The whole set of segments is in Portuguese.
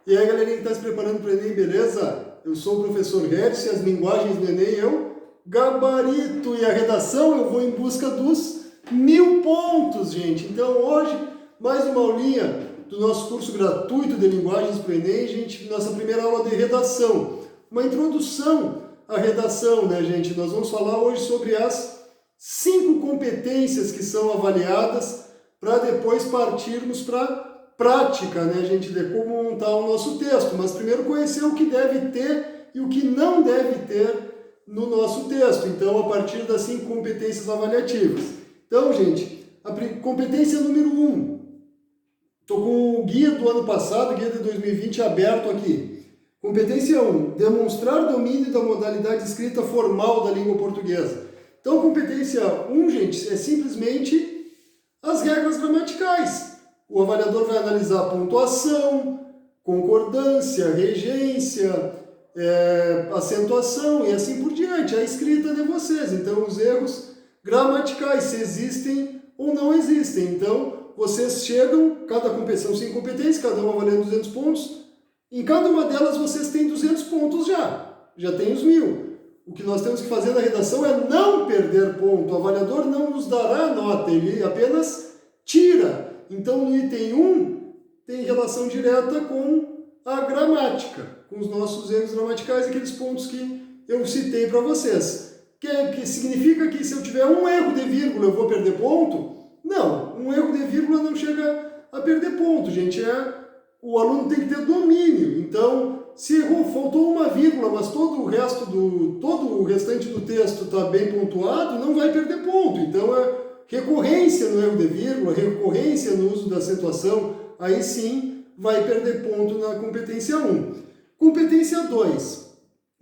E aí, galerinha que está se preparando para o Enem, beleza? Eu sou o professor Hertz e as linguagens do Enem eu gabarito. E a redação eu vou em busca dos 1000 pontos, gente. Então, hoje, mais uma aulinha do nosso curso gratuito de linguagens para o Enem, gente. Nossa primeira aula de redação. Uma introdução à redação, né, gente? Nós vamos falar hoje sobre as 5 competências que são avaliadas para depois partirmos para prática, né, gente, de como montar o nosso texto, mas primeiro conhecer o que deve ter e o que não deve ter no nosso texto. Então, a partir das 5 competências avaliativas. Então, gente, a competência número 1. Estou com o guia do ano passado, guia de 2020 aberto aqui. Competência 1. Demonstrar domínio da modalidade escrita formal da língua portuguesa. Então, competência 1, gente, é simplesmente as regras gramaticais. O avaliador vai analisar pontuação, concordância, regência, acentuação e assim por diante, a escrita de vocês. Então, os erros gramaticais, se existem ou não existem. Então, vocês chegam, cada competição sem competência, cada um avaliando 200 pontos. Em cada uma delas, vocês têm 200 pontos já tem os 1000. O que nós temos que fazer na redação é não perder ponto. O avaliador não nos dará nota, ele apenas tira. Então, no item 1, tem relação direta com a gramática, com os nossos erros gramaticais, aqueles pontos que eu citei para vocês. Que significa que se eu tiver um erro de vírgula, eu vou perder ponto? Não, um erro de vírgula não chega a perder ponto, gente. O aluno tem que ter domínio. Então, se errou, faltou uma vírgula, mas todo o restante do texto está bem pontuado, não vai perder ponto. Então, recorrência no erro de vírgula, recorrência no uso da acentuação, aí sim vai perder ponto na competência 1. Competência 2.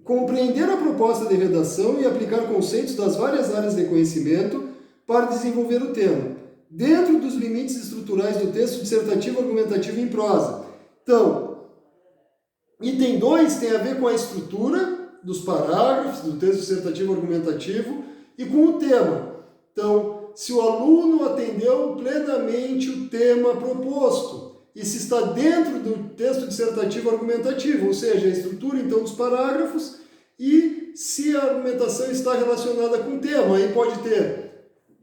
Compreender a proposta de redação e aplicar conceitos das várias áreas de conhecimento para desenvolver o tema, dentro dos limites estruturais do texto dissertativo, argumentativo e em prosa. Então, item 2 tem a ver com a estrutura dos parágrafos, do texto dissertativo argumentativo e com o tema. Então, se o aluno atendeu plenamente o tema proposto e se está dentro do texto dissertativo argumentativo, ou seja, a estrutura então dos parágrafos, e se a argumentação está relacionada com o tema, aí pode ter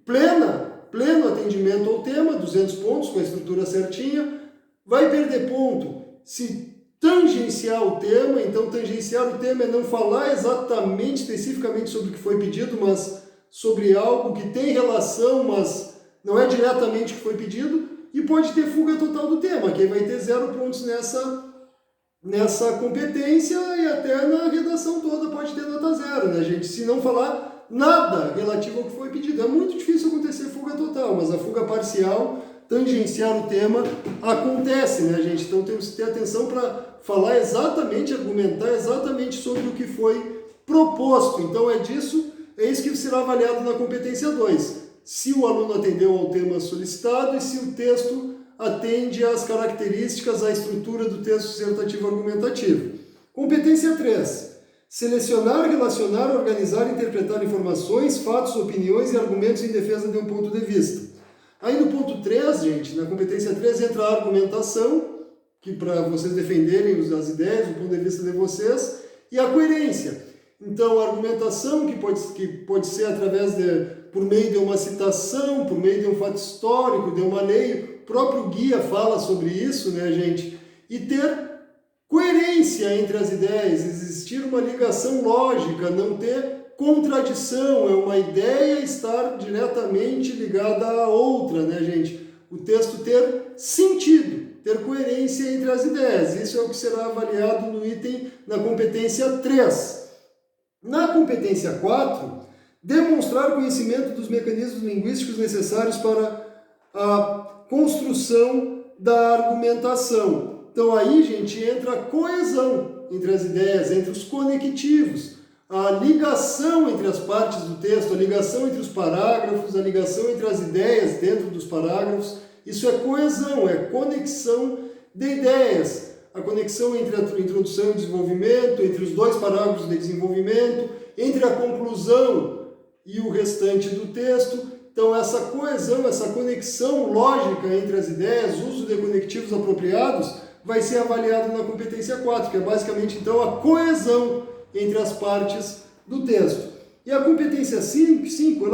pleno atendimento ao tema, 200 pontos com a estrutura certinha, vai perder ponto se tangenciar o tema. Então tangenciar o tema é não falar exatamente, especificamente sobre o que foi pedido, mas sobre algo que tem relação, mas não é diretamente o que foi pedido, e pode ter fuga total do tema, que aí vai ter 0 pontos nessa competência, e até na redação toda pode ter nota 0, né, gente? Se não falar nada relativo ao que foi pedido. É muito difícil acontecer fuga total, mas a fuga parcial, tangenciar o tema, acontece, né, gente? Então temos que ter atenção para falar exatamente, argumentar exatamente sobre o que foi proposto. Então é isso que será avaliado na competência 2. Se o aluno atendeu ao tema solicitado e se o texto atende às características, à estrutura do texto dissertativo argumentativo. Competência 3. Selecionar, relacionar, organizar e interpretar informações, fatos, opiniões e argumentos em defesa de um ponto de vista. Aí no ponto 3, gente, na competência 3 entra a argumentação, que para vocês defenderem as ideias, o ponto de vista de vocês, e a coerência. Então, a argumentação, que pode ser por meio de uma citação, por meio de um fato histórico, de uma lei, o próprio guia fala sobre isso, né, gente? E ter coerência entre as ideias, existir uma ligação lógica, não ter contradição, é uma ideia estar diretamente ligada à outra, né, gente? O texto ter sentido, ter coerência entre as ideias. Isso é o que será avaliado no item, na competência 3. Na competência 4, demonstrar conhecimento dos mecanismos linguísticos necessários para a construção da argumentação. Então aí, gente, entra a coesão entre as ideias, entre os conectivos, a ligação entre as partes do texto, a ligação entre os parágrafos, a ligação entre as ideias dentro dos parágrafos. Isso é coesão, é conexão de ideias. A conexão entre a introdução e o desenvolvimento, entre os 2 parágrafos de desenvolvimento, entre a conclusão e o restante do texto. Então, essa coesão, essa conexão lógica entre as ideias, uso de conectivos apropriados, vai ser avaliado na competência 4, que é basicamente então a coesão entre as partes do texto. E a competência 5,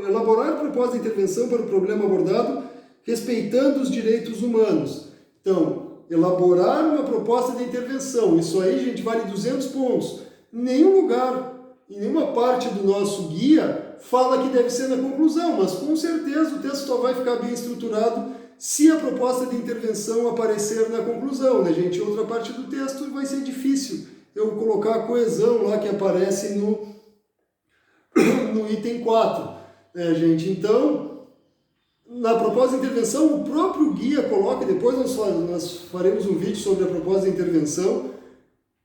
elaborar proposta de intervenção para o problema abordado, respeitando os direitos humanos. Então, elaborar uma proposta de intervenção, isso aí, gente, vale 200 pontos. Em nenhum lugar, em nenhuma parte do nosso guia, fala que deve ser na conclusão, mas com certeza o texto só vai ficar bem estruturado se a proposta de intervenção aparecer na conclusão, né, gente? Outra parte do texto vai ser difícil eu colocar a coesão lá que aparece no item 4, né, gente? Então, na proposta de intervenção, o próprio guia coloca, depois nós faremos um vídeo sobre a proposta de intervenção,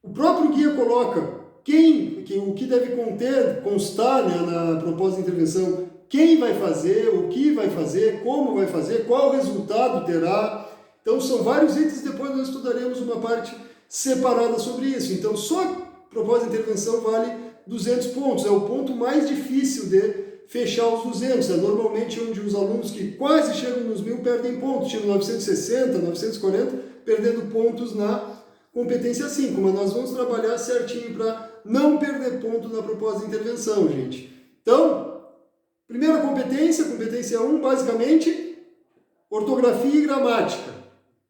o próprio guia coloca o que deve constar, né, na proposta de intervenção, quem vai fazer, o que vai fazer, como vai fazer, qual resultado terá. Então, são vários itens, depois nós estudaremos uma parte separada sobre isso. Então, só a proposta de intervenção vale 200 pontos, é o ponto mais difícil de fechar os 200, é normalmente onde os alunos que quase chegam nos 1000 perdem pontos, tiram 960, 940, perdendo pontos na competência 5, mas nós vamos trabalhar certinho para não perder ponto na proposta de intervenção, gente. Então, primeira competência 1, basicamente, ortografia e gramática,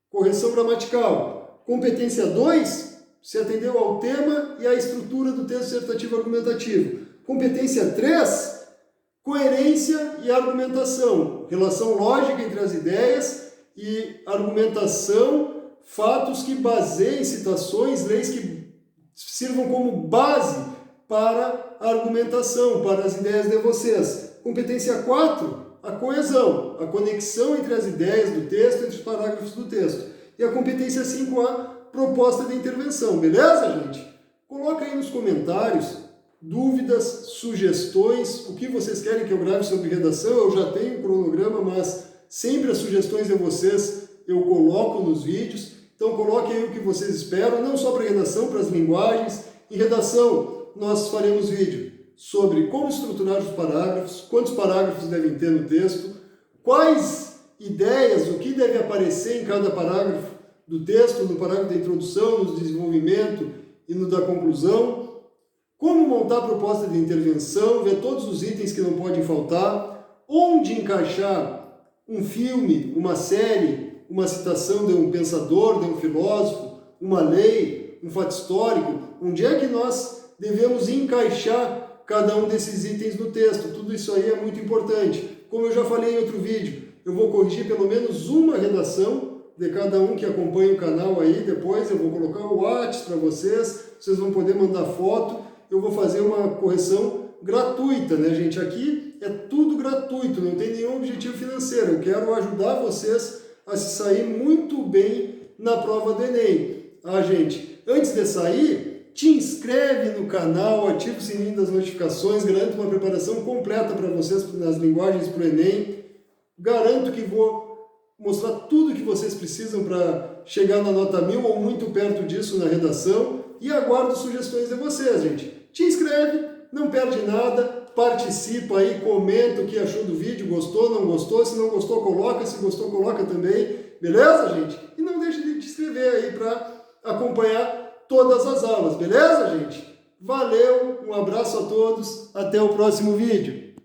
correção gramatical. Competência 2, se atendeu ao tema e à estrutura do texto dissertativo argumentativo. Competência 3, coerência e argumentação, relação lógica entre as ideias e argumentação, fatos que baseiem citações, leis que sirvam como base para a argumentação, para as ideias de vocês. Competência 4, a coesão, a conexão entre as ideias do texto, entre os parágrafos do texto. E a competência 5, a proposta de intervenção, beleza, gente? Coloca aí nos comentários dúvidas, sugestões, o que vocês querem que eu grave sobre redação. Eu já tenho um cronograma, mas sempre as sugestões de vocês eu coloco nos vídeos. Então coloquem aí o que vocês esperam, não só para redação, para as linguagens. Em redação, nós faremos vídeo sobre como estruturar os parágrafos, quantos parágrafos devem ter no texto, quais ideias, o que deve aparecer em cada parágrafo do texto, no parágrafo da introdução, no desenvolvimento e no da conclusão, como montar a proposta de intervenção, ver todos os itens que não podem faltar, onde encaixar um filme, uma série, uma citação de um pensador, de um filósofo, uma lei, um fato histórico, onde é que nós devemos encaixar cada um desses itens no texto. Tudo isso aí é muito importante. Como eu já falei em outro vídeo, eu vou corrigir pelo menos uma redação de cada um que acompanha o canal aí. Depois eu vou colocar o WhatsApp para vocês vão poder mandar foto. Eu vou fazer uma correção gratuita, né, gente? Aqui é tudo gratuito, não tem nenhum objetivo financeiro. Eu quero ajudar vocês a se sair muito bem na prova do Enem. Ah, gente, antes de sair, te inscreve no canal, ativa o sininho das notificações, garanto uma preparação completa para vocês nas linguagens para o Enem. Garanto que vou mostrar tudo que vocês precisam para chegar na nota 1000 ou muito perto disso na redação. E aguardo sugestões de vocês, gente. Te inscreve, não perde nada, participa aí, comenta o que achou do vídeo, gostou, não gostou, se não gostou, coloca, se gostou, coloca também, beleza, gente? E não deixe de te inscrever aí para acompanhar todas as aulas, beleza, gente? Valeu, um abraço a todos, até o próximo vídeo.